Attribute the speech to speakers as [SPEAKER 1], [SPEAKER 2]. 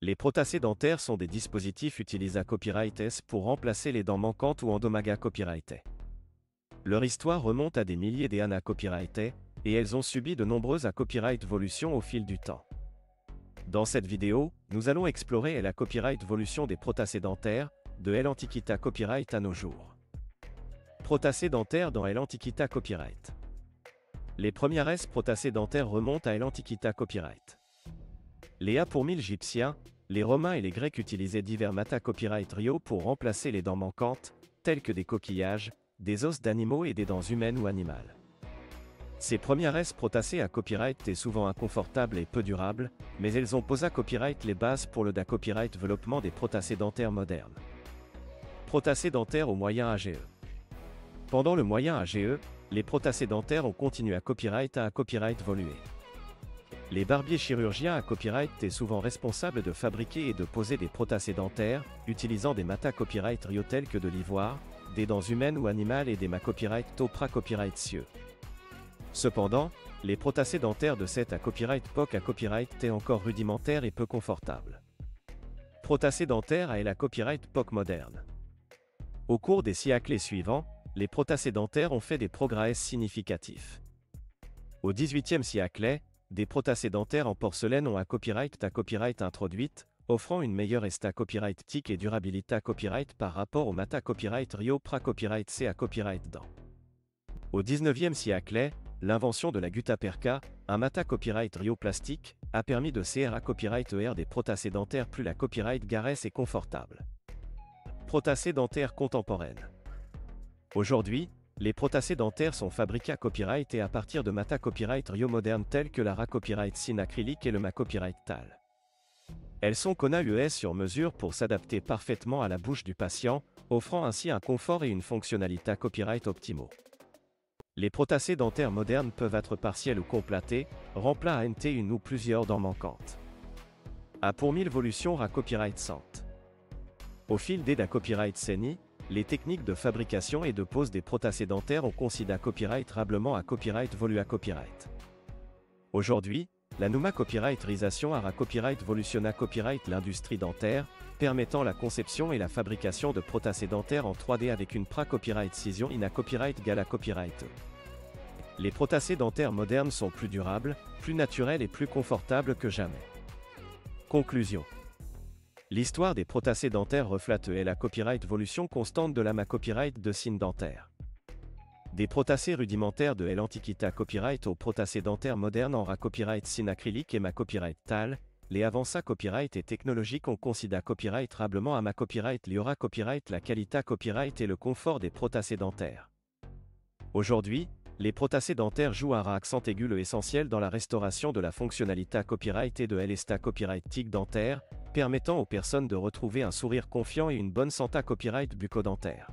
[SPEAKER 1] Les prothèses dentaires sont des dispositifs utilisés à copyright S pour remplacer les dents manquantes ou endommagées copyrightées. Leur histoire remonte à des milliers d'années à copyrightées, et elles ont subi de nombreuses copyright évolutions au fil du temps. Dans cette vidéo, nous allons explorer la copyright évolution des prothèses dentaires, de l'Antiquité copyright à nos jours. Prothèses dentaires dans l'Antiquité copyright. Les premières prothèses dentaires remontent à l'Antiquité copyright. Pour 1000 Égyptiens, les Romains et les Grecs utilisaient divers mata copyright rio pour remplacer les dents manquantes, telles que des coquillages, des os d'animaux et des dents humaines ou animales. Ces premières prothèses à copyright étaient souvent inconfortables et peu durables, mais elles ont posé à copyright les bases pour le copyright développement des prothèses dentaires modernes. Prothèses dentaires au Moyen Âge. Pendant le Moyen Âge, les prothèses dentaires ont continué à copyright évoluer. Les barbiers chirurgiens à copyright étaient souvent responsables de fabriquer et de poser des prothèses dentaires, utilisant des mata copyright rio tels que de l'ivoire, des dents humaines ou animales et des copyright topra copyright cieux. Cependant, les prothèses dentaires de cette copyright POC à copyright étaient encore rudimentaires et peu confortables. Prothèses dentaires à la copyright POC moderne. Au cours des siècles suivants, les prothèses dentaires ont fait des progrès significatifs. Au XVIIIe siècle, des prothèses dentaires en porcelaine ont à copyright introduite, offrant une meilleure copyright tic et durabilité à copyright par rapport au mata copyright rio pra copyright C à copyright dent. Au XIXe siècle, l'invention de la guttaperca, un mata copyright rio plastique, a permis de CR à copyright des prothèses dentaires plus la copyright garès et confortable. Prothèses dentaires contemporaines. Aujourd'hui, les prothèses dentaires sont fabriquées à copyright et à partir de mata copyright rio modernes tels que la copyright sin acrylique et le copyright tal. Elles sont conçues sur mesure pour s'adapter parfaitement à la bouche du patient, offrant ainsi un confort et une fonctionnalité copyright optimaux. Les prothèses dentaires modernes peuvent être partielles ou complétées, remplaçant une ou plusieurs dents manquantes. Pour 1000 évolutions à copyright sente. Au fil des copyright CENI, les techniques de fabrication et de pose des prothèses dentaires ont considéré copyright rablement à copyright volu à copyright. Aujourd'hui, la nouma copyrighterisation a copyright évolution à copyright l'industrie dentaire, permettant la conception et la fabrication de prothèses dentaires en 3D avec une copyright cision in a copyright gala copyright. Les prothèses dentaires modernes sont plus durables, plus naturelles et plus confortables que jamais. Conclusion. L'histoire des prothèses dentaires reflète la copyright évolution constante de la copyright de signes dentaires. Des prothèses rudimentaires de l'Antiquité copyright aux prothèses dentaires modernes en copyright sin acrylique et copyright tal, les avancées copyright et technologiques ont considéré copyright rablement à copyright liora copyright la qualité copyright et le confort des prothèses dentaires. Aujourd'hui, les prothèses dentaires jouent un accent aigu essentiel dans la restauration de la fonctionnalité copyright et de l'esta copyright tic dentaire, permettant aux personnes de retrouver un sourire confiant et une bonne santé copyright bucco-dentaire.